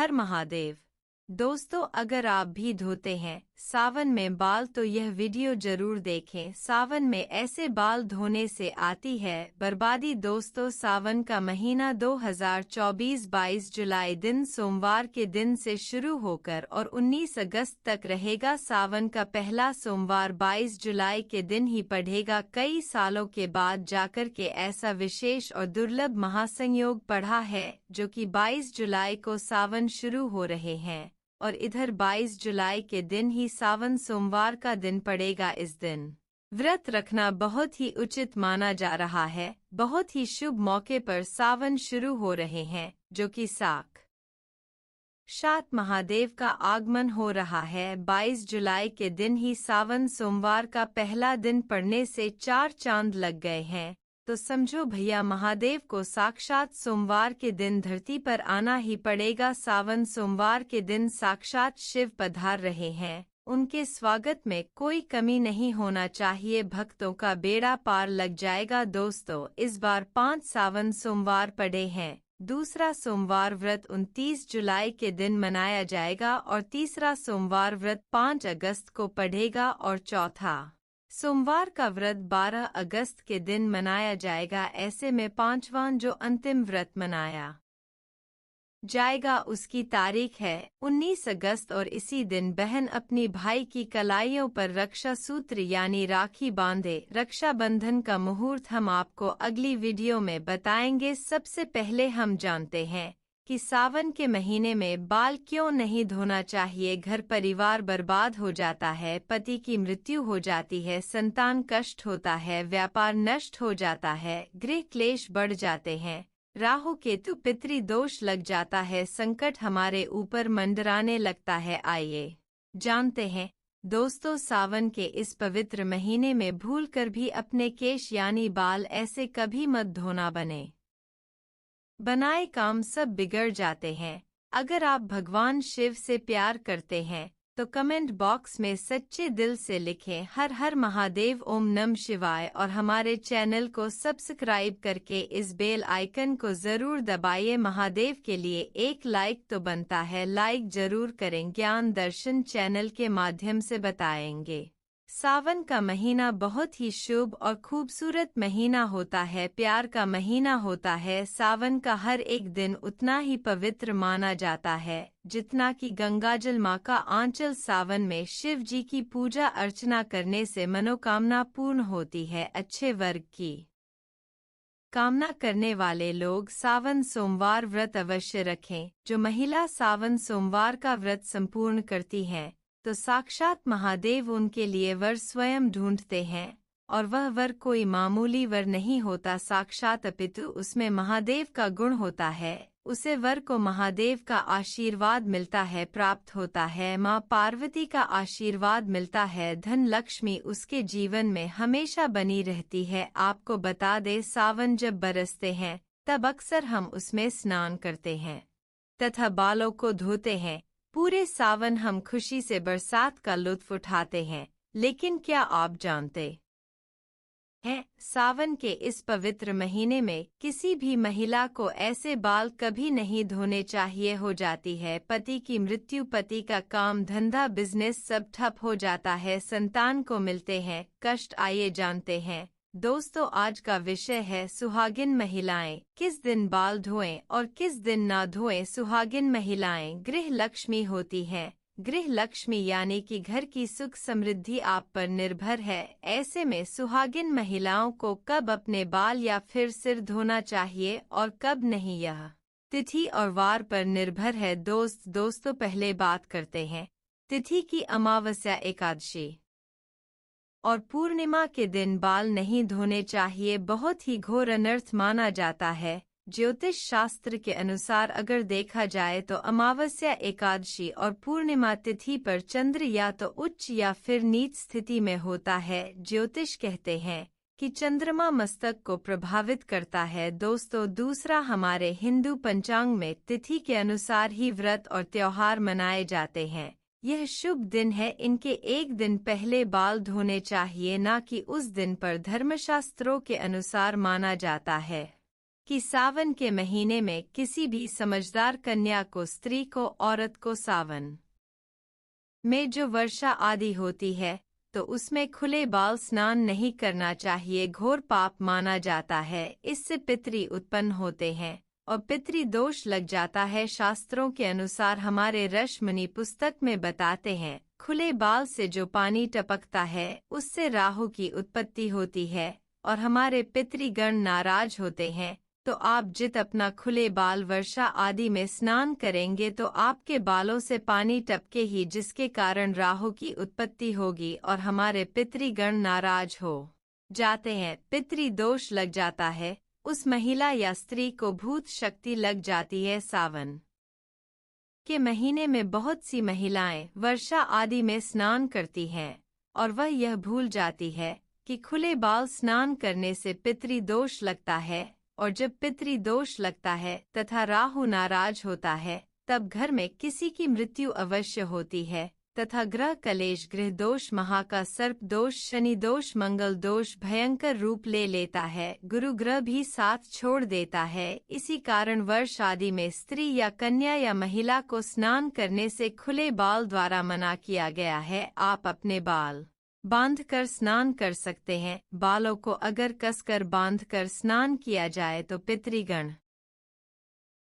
हर महादेव। दोस्तों, अगर आप भी धोते हैं सावन में बाल तो यह वीडियो जरूर देखें। सावन में ऐसे बाल धोने से आती है बर्बादी। दोस्तों, सावन का महीना 2024 22 जुलाई दिन सोमवार के दिन से शुरू होकर और 19 अगस्त तक रहेगा। सावन का पहला सोमवार 22 जुलाई के दिन ही पड़ेगा। कई सालों के बाद जाकर के ऐसा विशेष और दुर्लभ महासंयोग पड़ा है जो कि 22 जुलाई को सावन शुरू हो रहे हैं और इधर 22 जुलाई के दिन ही सावन सोमवार का दिन पड़ेगा। इस दिन व्रत रखना बहुत ही उचित माना जा रहा है। बहुत ही शुभ मौके पर सावन शुरू हो रहे हैं जो कि साक्षात महादेव का आगमन हो रहा है। 22 जुलाई के दिन ही सावन सोमवार का पहला दिन पड़ने से 4 चांद लग गए हैं। तो समझो भैया, महादेव को साक्षात सोमवार के दिन धरती पर आना ही पड़ेगा। सावन सोमवार के दिन साक्षात शिव पधार रहे हैं। उनके स्वागत में कोई कमी नहीं होना चाहिए। भक्तों का बेड़ा पार लग जाएगा। दोस्तों, इस बार 5 सावन सोमवार पड़े हैं। दूसरा सोमवार व्रत 29 जुलाई के दिन मनाया जाएगा और तीसरा सोमवार व्रत 5 अगस्त को पड़ेगा और चौथा सोमवार का व्रत 12 अगस्त के दिन मनाया जाएगा। ऐसे में पांचवां जो अंतिम व्रत मनाया जाएगा उसकी तारीख है 19 अगस्त और इसी दिन बहन अपनी भाई की कलाइयों पर रक्षा सूत्र यानी राखी बांधे। रक्षाबंधन का मुहूर्त हम आपको अगली वीडियो में बताएंगे। सबसे पहले हम जानते हैं कि सावन के महीने में बाल क्यों नहीं धोना चाहिए। घर परिवार बर्बाद हो जाता है, पति की मृत्यु हो जाती है, संतान कष्ट होता है, व्यापार नष्ट हो जाता है, गृह क्लेश बढ़ जाते हैं, राहु केतु पितृ दोष लग जाता है, संकट हमारे ऊपर मंडराने लगता है। आइए जानते हैं दोस्तों, सावन के इस पवित्र महीने में भूलकर भी अपने केश यानी बाल ऐसे कभी मत धोना। बनाए काम सब बिगड़ जाते हैं। अगर आप भगवान शिव से प्यार करते हैं तो कमेंट बॉक्स में सच्चे दिल से लिखें हर हर महादेव, ओम नमः शिवाय और हमारे चैनल को सब्सक्राइब करके इस बेल आइकन को जरूर दबाइए। महादेव के लिए एक लाइक तो बनता है, लाइक जरूर करें। ज्ञान दर्शन चैनल के माध्यम से बताएंगे। सावन का महीना बहुत ही शुभ और खूबसूरत महीना होता है, प्यार का महीना होता है। सावन का हर एक दिन उतना ही पवित्र माना जाता है जितना कि गंगाजल माँ का आंचल। सावन में शिव जी की पूजा अर्चना करने से मनोकामना पूर्ण होती है। अच्छे वर्ग की कामना करने वाले लोग सावन सोमवार व्रत अवश्य रखें। जो महिला सावन सोमवार का व्रत संपूर्ण करती हैं तो साक्षात महादेव उनके लिए वर स्वयं ढूंढते हैं और वह वर कोई मामूली वर नहीं होता साक्षात, अपितु उसमें महादेव का गुण होता है। उसे वर को महादेव का आशीर्वाद मिलता है, प्राप्त होता है। माँ पार्वती का आशीर्वाद मिलता है। धन लक्ष्मी उसके जीवन में हमेशा बनी रहती है। आपको बता दे, सावन जब बरसते हैं तब अक्सर हम उसमें स्नान करते हैं तथा बालों को धोते हैं। पूरे सावन हम खुशी से बरसात का लुत्फ उठाते हैं। लेकिन क्या आप जानते हैं, सावन के इस पवित्र महीने में किसी भी महिला को ऐसे बाल कभी नहीं धोने चाहिए। हो जाती है पति की मृत्यु, पति का काम धंधा बिजनेस सब ठप हो जाता है, संतान को मिलते हैं कष्ट। आइए जानते हैं दोस्तों, आज का विषय है सुहागिन महिलाएं किस दिन बाल धोएं और किस दिन ना धोएं। सुहागिन महिलाएं गृह लक्ष्मी होती हैं। गृह लक्ष्मी यानी कि घर की सुख समृद्धि आप पर निर्भर है। ऐसे में सुहागिन महिलाओं को कब अपने बाल या फिर सिर धोना चाहिए और कब नहीं, यह तिथि और वार पर निर्भर है। दोस्तों पहले बात करते हैं तिथि की। अमावस्या, एकादशी और पूर्णिमा के दिन बाल नहीं धोने चाहिए। बहुत ही घोर अनर्थ माना जाता है। ज्योतिष शास्त्र के अनुसार अगर देखा जाए तो अमावस्या, एकादशी और पूर्णिमा तिथि पर चंद्र या तो उच्च या फिर नीच स्थिति में होता है। ज्योतिष कहते हैं कि चंद्रमा मस्तक को प्रभावित करता है। दोस्तों दूसरा, हमारे हिंदू पंचांग में तिथि के अनुसार ही व्रत और त्योहार मनाए जाते हैं। यह शुभ दिन है, इनके एक दिन पहले बाल धोने चाहिए, ना कि उस दिन पर। धर्मशास्त्रों के अनुसार माना जाता है कि सावन के महीने में किसी भी समझदार कन्या को, स्त्री को, औरत को सावन में जो वर्षा आदि होती है तो उसमें खुले बाल स्नान नहीं करना चाहिए। घोर पाप माना जाता है। इससे पितरी उत्पन्न होते हैं और पितरी दोष लग जाता है। शास्त्रों के अनुसार हमारे ऋषि पुस्तक में बताते हैं, खुले बाल से जो पानी टपकता है उससे राहु की उत्पत्ति होती है और हमारे पितृगण नाराज होते हैं। तो आप जित अपना खुले बाल वर्षा आदि में स्नान करेंगे तो आपके बालों से पानी टपके ही, जिसके कारण राहु की उत्पत्ति होगी और हमारे पितृगण नाराज हो जाते हैं। पितृ दोष लग जाता है। उस महिला या स्त्री को भूत शक्ति लग जाती है। सावन के महीने में बहुत सी महिलाएं वर्षा आदि में स्नान करती हैं और वह यह भूल जाती है कि खुले बाल स्नान करने से पितृ दोष लगता है, और जब पितृ दोष लगता है तथा राहु नाराज होता है तब घर में किसी की मृत्यु अवश्य होती है तथा ग्रह कलेश, गृह दोष, महा का सर्प दोष, शनि दोष, मंगल दोष भयंकर रूप ले लेता है। गुरु ग्रह भी साथ छोड़ देता है। इसी कारण वर्ष आदि में स्त्री या कन्या या महिला को स्नान करने से खुले बाल द्वारा मना किया गया है। आप अपने बाल बांधकर स्नान कर सकते हैं। बालों को अगर कसकर बांधकर स्नान किया जाए तो पितृगण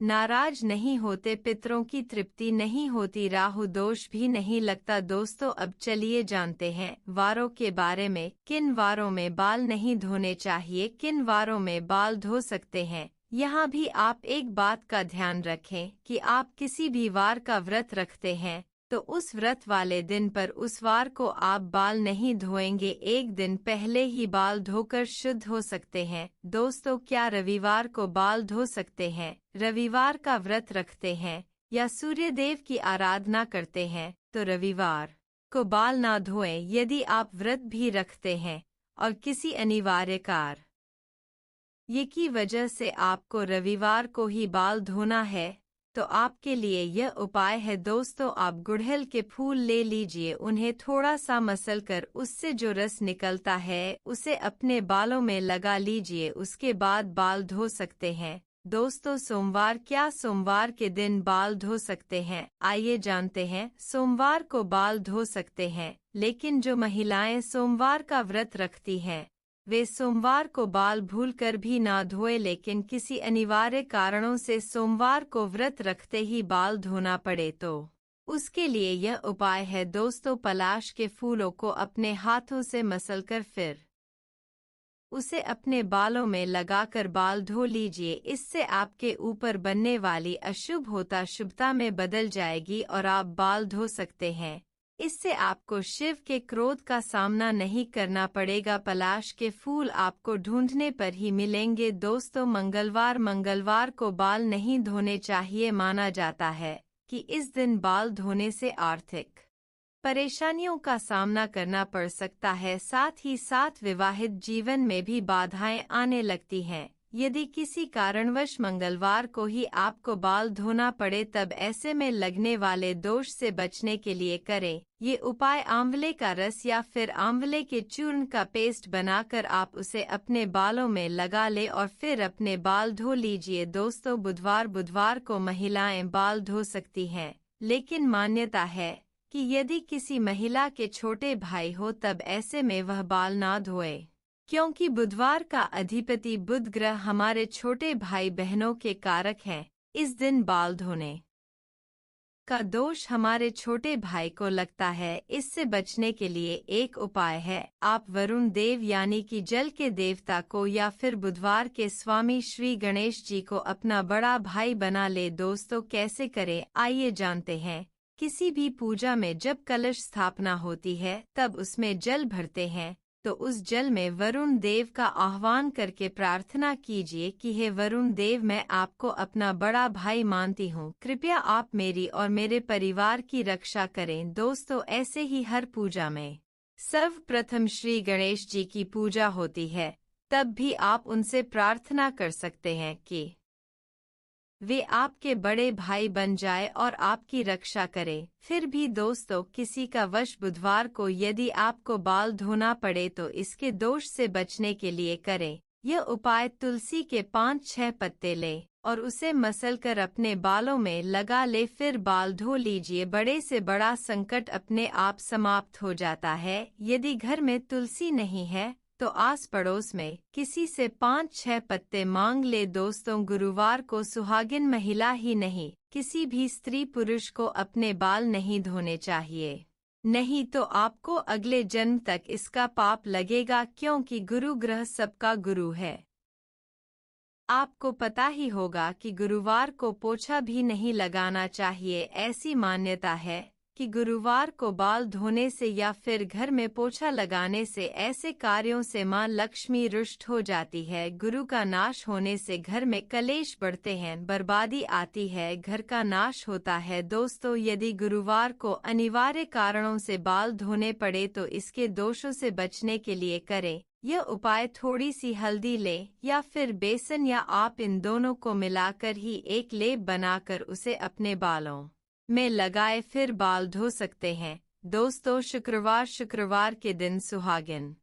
नाराज नहीं होते, पितरों की तृप्ति नहीं होती, राहु दोष भी नहीं लगता। दोस्तों, अब चलिए जानते हैं वारों के बारे में। किन वारों में बाल नहीं धोने चाहिए, किन वारों में बाल धो सकते हैं। यहाँ भी आप एक बात का ध्यान रखें कि आप किसी भी वार का व्रत रखते हैं तो उस व्रत वाले दिन पर उस वार को आप बाल नहीं धोएंगे। एक दिन पहले ही बाल धोकर शुद्ध हो सकते हैं। दोस्तों, क्या रविवार को बाल धो सकते हैं? रविवार का व्रत रखते हैं या सूर्य देव की आराधना करते हैं तो रविवार को बाल ना धोएं। यदि आप व्रत भी रखते हैं और किसी अनिवार्य कार्य की वजह से आपको रविवार को ही बाल धोना है तो आपके लिए यह उपाय है। दोस्तों, आप गुड़हल के फूल ले लीजिए, उन्हें थोड़ा सा मसल कर उससे जो रस निकलता है उसे अपने बालों में लगा लीजिए। उसके बाद बाल धो सकते हैं। दोस्तों, सोमवार, क्या सोमवार के दिन बाल धो सकते हैं? आइए जानते हैं। सोमवार को बाल धो सकते हैं, लेकिन जो महिलाएं सोमवार का व्रत रखती हैं वे सोमवार को बाल भूलकर भी ना धोए, लेकिन किसी अनिवार्य कारणों से सोमवार को व्रत रखते ही बाल धोना पड़े तो उसके लिए यह उपाय है। दोस्तों, पलाश के फूलों को अपने हाथों से मसलकर फिर उसे अपने बालों में लगाकर बाल धो लीजिए। इससे आपके ऊपर बनने वाली अशुभता शुभता में बदल जाएगी और आप बाल धो सकते हैं। इससे आपको शिव के क्रोध का सामना नहीं करना पड़ेगा। पलाश के फूल आपको ढूंढने पर ही मिलेंगे। दोस्तों, मंगलवार को बाल नहीं धोने चाहिए। माना जाता है कि इस दिन बाल धोने से आर्थिक परेशानियों का सामना करना पड़ सकता है। साथ ही साथ विवाहित जीवन में भी बाधाएं आने लगती हैं। यदि किसी कारणवश मंगलवार को ही आपको बाल धोना पड़े तब ऐसे में लगने वाले दोष से बचने के लिए करें ये उपाय। आंवले का रस या फिर आंवले के चूर्ण का पेस्ट बनाकर आप उसे अपने बालों में लगा ले और फिर अपने बाल धो लीजिए। दोस्तों, बुधवार को महिलाएं बाल धो सकती हैं, लेकिन मान्यता है कि यदि किसी महिला के छोटे भाई हो तब ऐसे में वह बाल ना धोए, क्योंकि बुधवार का अधिपति बुध ग्रह हमारे छोटे भाई बहनों के कारक हैं। इस दिन बाल धोने का दोष हमारे छोटे भाई को लगता है। इससे बचने के लिए एक उपाय है, आप वरुण देव यानी कि जल के देवता को या फिर बुधवार के स्वामी श्री गणेश जी को अपना बड़ा भाई बना ले। दोस्तों, कैसे करें आइए जानते हैं। किसी भी पूजा में जब कलश स्थापना होती है तब उसमें जल भरते हैं तो उस जल में वरुण देव का आह्वान करके प्रार्थना कीजिए कि हे वरुण देव, मैं आपको अपना बड़ा भाई मानती हूँ, कृपया आप मेरी और मेरे परिवार की रक्षा करें। दोस्तों, ऐसे ही हर पूजा में सर्वप्रथम श्री गणेश जी की पूजा होती है, तब भी आप उनसे प्रार्थना कर सकते हैं कि वे आपके बड़े भाई बन जाए और आपकी रक्षा करें। फिर भी दोस्तों, किसी का वश बुधवार को यदि आपको बाल धोना पड़े तो इसके दोष से बचने के लिए करें यह उपाय तुलसी के 5-6 पत्ते ले और उसे मसलकर अपने बालों में लगा ले, फिर बाल धो लीजिए। बड़े से बड़ा संकट अपने आप समाप्त हो जाता है। यदि घर में तुलसी नहीं है तो आस पड़ोस में किसी से 5-6 पत्ते मांग ले। दोस्तों, गुरुवार को सुहागिन महिला ही नहीं, किसी भी स्त्री पुरुष को अपने बाल नहीं धोने चाहिए, नहीं तो आपको अगले जन्म तक इसका पाप लगेगा, क्योंकि गुरु ग्रह सबका गुरु है। आपको पता ही होगा कि गुरुवार को पोछा भी नहीं लगाना चाहिए। ऐसी मान्यता है कि गुरुवार को बाल धोने से या फिर घर में पोछा लगाने से ऐसे कार्यों से मां लक्ष्मी रुष्ट हो जाती है। गुरु का नाश होने से घर में कलेश बढ़ते हैं, बर्बादी आती है, घर का नाश होता है। दोस्तों, यदि गुरुवार को अनिवार्य कारणों से बाल धोने पड़े तो इसके दोषों से बचने के लिए करें यह उपाय। थोड़ी सी हल्दी ले या फिर बेसन या आप इन दोनों को मिलाकर ही एक लेप बनाकर उसे अपने बालों में लगाए, फिर बाल धो सकते हैं। दोस्तों, शुक्रवार के दिन सुहागिन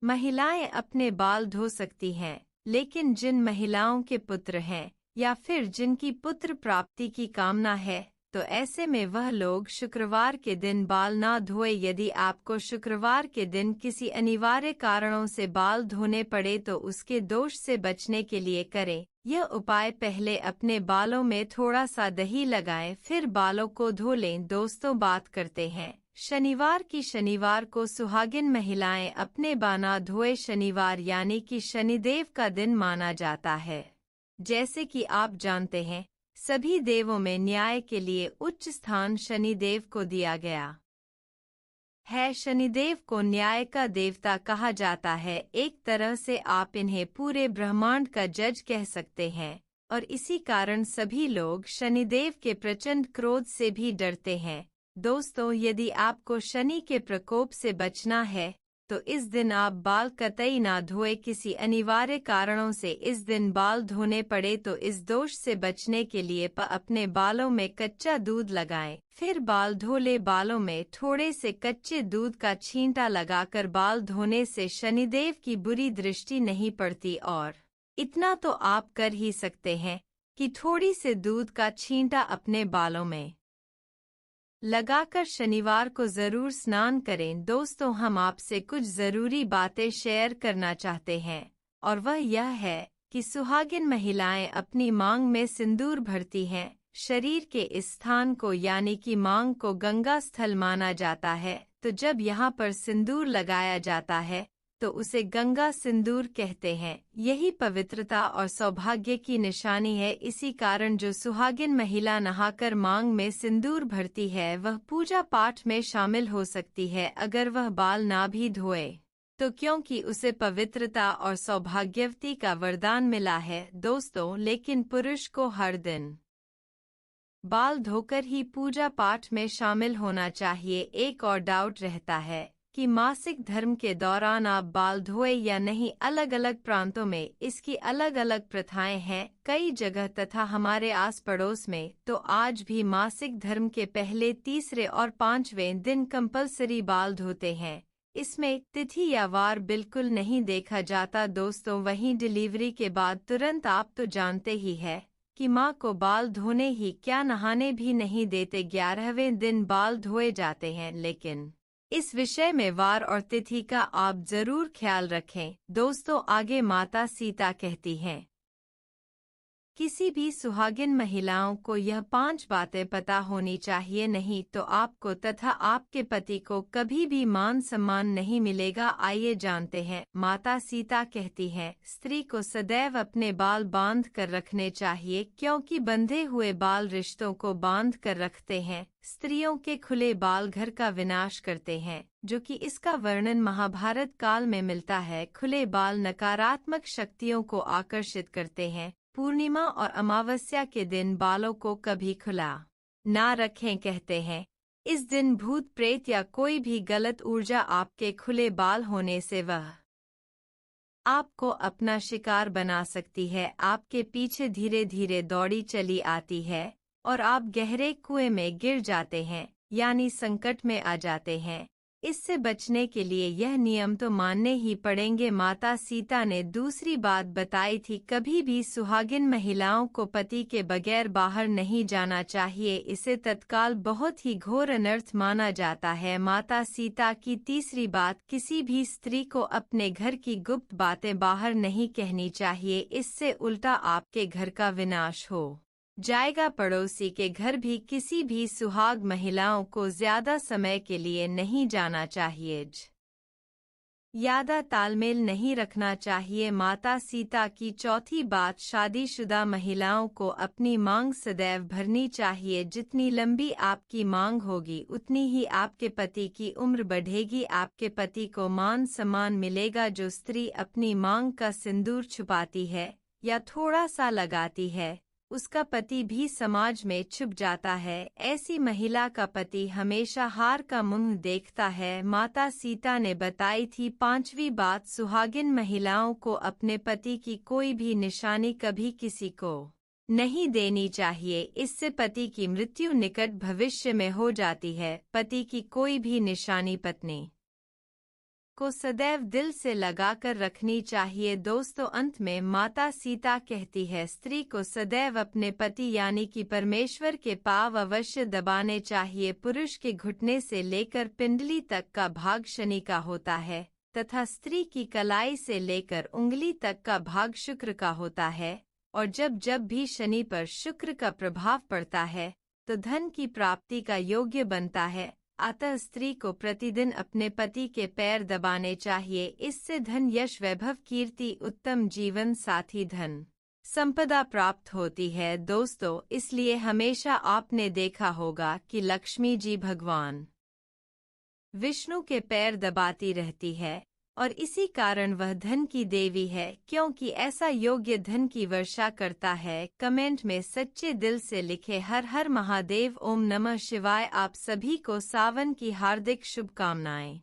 महिलाएं अपने बाल धो सकती हैं, लेकिन जिन महिलाओं के पुत्र हैं या फिर जिनकी पुत्र प्राप्ति की कामना है तो ऐसे में वह लोग शुक्रवार के दिन बाल ना धोए। यदि आपको शुक्रवार के दिन किसी अनिवार्य कारणों से बाल धोने पड़े तो उसके दोष से बचने के लिए करें यह उपाय। पहले अपने बालों में थोड़ा सा दही लगाएं, फिर बालों को धो लें। दोस्तों, बात करते हैं शनिवार की। शनिवार को सुहागिन महिलाएं अपने बाल ना धोए। शनिवार यानी कि शनिदेव का दिन माना जाता है। जैसे कि आप जानते हैं, सभी देवों में न्याय के लिए उच्च स्थान शनिदेव को दिया गया है। शनिदेव को न्याय का देवता कहा जाता है। एक तरह से आप इन्हें पूरे ब्रह्मांड का जज कह सकते हैं, और इसी कारण सभी लोग शनिदेव के प्रचंड क्रोध से भी डरते हैं। दोस्तों, यदि आपको शनि के प्रकोप से बचना है तो इस दिन आप बाल कतई ना धोए। किसी अनिवार्य कारणों से इस दिन बाल धोने पड़े तो इस दोष से बचने के लिए अपने बालों में कच्चा दूध लगाएं, फिर बाल धो ले। बालों में थोड़े से कच्चे दूध का छींटा लगाकर बाल धोने से शनिदेव की बुरी दृष्टि नहीं पड़ती। और इतना तो आप कर ही सकते हैं कि थोड़ी से दूध का छींटा अपने बालों में लगाकर शनिवार को जरूर स्नान करें। दोस्तों, हम आपसे कुछ जरूरी बातें शेयर करना चाहते हैं, और वह यह है कि सुहागिन महिलाएं अपनी मांग में सिंदूर भरती हैं। शरीर के इस स्थान को यानी कि मांग को गंगा स्थल माना जाता है, तो जब यहाँ पर सिंदूर लगाया जाता है तो उसे गंगा सिंदूर कहते हैं। यही पवित्रता और सौभाग्य की निशानी है। इसी कारण जो सुहागिन महिला नहाकर मांग में सिंदूर भरती है वह पूजा पाठ में शामिल हो सकती है, अगर वह बाल ना भी धोए तो, क्योंकि उसे पवित्रता और सौभाग्यवती का वरदान मिला है। दोस्तों, लेकिन पुरुष को हर दिन बाल धोकर ही पूजा पाठ में शामिल होना चाहिए। एक और डाउट रहता है कि मासिक धर्म के दौरान आप बाल धोए या नहीं। अलग अलग प्रांतों में इसकी अलग अलग प्रथाएं हैं। कई जगह तथा हमारे आस पड़ोस में तो आज भी मासिक धर्म के पहले, तीसरे और 5वें दिन कंपलसरी बाल धोते हैं। इसमें तिथि या वार बिल्कुल नहीं देखा जाता। दोस्तों, वहीं डिलीवरी के बाद तुरंत आप तो जानते ही है कि माँ को बाल धोने ही क्या नहाने भी नहीं देते। 11वें दिन बाल धोए जाते हैं, लेकिन इस विषय में वार और तिथि का आप जरूर ख्याल रखें। दोस्तों, आगे माता सीता कहती हैं, किसी भी सुहागिन महिलाओं को यह 5 बातें पता होनी चाहिए, नहीं तो आपको तथा आपके पति को कभी भी मान सम्मान नहीं मिलेगा। आइए जानते हैं। माता सीता कहती हैं, स्त्री को सदैव अपने बाल बांध कर रखने चाहिए, क्योंकि बंधे हुए बाल रिश्तों को बांध कर रखते हैं। स्त्रियों के खुले बाल घर का विनाश करते हैं, जो कि इसका वर्णन महाभारत काल में मिलता है। खुले बाल नकारात्मक शक्तियों को आकर्षित करते हैं। पूर्णिमा और अमावस्या के दिन बालों को कभी खुला ना रखें। कहते हैं, इस दिन भूत प्रेत या कोई भी गलत ऊर्जा आपके खुले बाल होने से वह आपको अपना शिकार बना सकती है। आपके पीछे धीरे धीरे दौड़ी चली आती है और आप गहरे कुएं में गिर जाते हैं, यानी संकट में आ जाते हैं। इससे बचने के लिए यह नियम तो मानने ही पड़ेंगे। माता सीता ने दूसरी बात बताई थी, कभी भी सुहागिन महिलाओं को पति के बगैर बाहर नहीं जाना चाहिए, इसे तत्काल बहुत ही घोर अनर्थ माना जाता है। माता सीता की तीसरी बात, किसी भी स्त्री को अपने घर की गुप्त बातें बाहर नहीं कहनी चाहिए, इससे उल्टा आपके घर का विनाश हो जाएगा। पड़ोसी के घर भी किसी भी सुहाग महिलाओं को ज्यादा समय के लिए नहीं जाना चाहिए। ज्यादा तालमेल नहीं रखना चाहिए। माता सीता की चौथी बात, शादीशुदा महिलाओं को अपनी मांग सदैव भरनी चाहिए। जितनी लंबी आपकी मांग होगी उतनी ही आपके पति की उम्र बढ़ेगी, आपके पति को मान सम्मान मिलेगा। जो स्त्री अपनी मांग का सिंदूर छुपाती है या थोड़ा सा लगाती है, उसका पति भी समाज में छुप जाता है। ऐसी महिला का पति हमेशा हार का मुंह देखता है। माता सीता ने बताई थी पांचवी बात, सुहागिन महिलाओं को अपने पति की कोई भी निशानी कभी किसी को नहीं देनी चाहिए, इससे पति की मृत्यु निकट भविष्य में हो जाती है। पति की कोई भी निशानी पत्नी को सदैव दिल से लगाकर रखनी चाहिए। दोस्तों, अंत में माता सीता कहती है, स्त्री को सदैव अपने पति यानी कि परमेश्वर के पांव अवश्य दबाने चाहिए। पुरुष के घुटने से लेकर पिंडली तक का भाग शनि का होता है तथा स्त्री की कलाई से लेकर उंगली तक का भाग शुक्र का होता है, और जब जब भी शनि पर शुक्र का प्रभाव पड़ता है तो धन की प्राप्ति का योग्य बनता है। अतः स्त्री को प्रतिदिन अपने पति के पैर दबाने चाहिए, इससे धन, यश, वैभव, कीर्ति, उत्तम जीवन साथी, धन संपदा प्राप्त होती है। दोस्तों, इसलिए हमेशा आपने देखा होगा कि लक्ष्मी जी भगवान विष्णु के पैर दबाती रहती है और इसी कारण वह धन की देवी है, क्योंकि ऐसा योग्य धन की वर्षा करता है। कमेंट में सच्चे दिल से लिखे हर हर महादेव, ओम नमः शिवाय। आप सभी को सावन की हार्दिक शुभकामनाएं।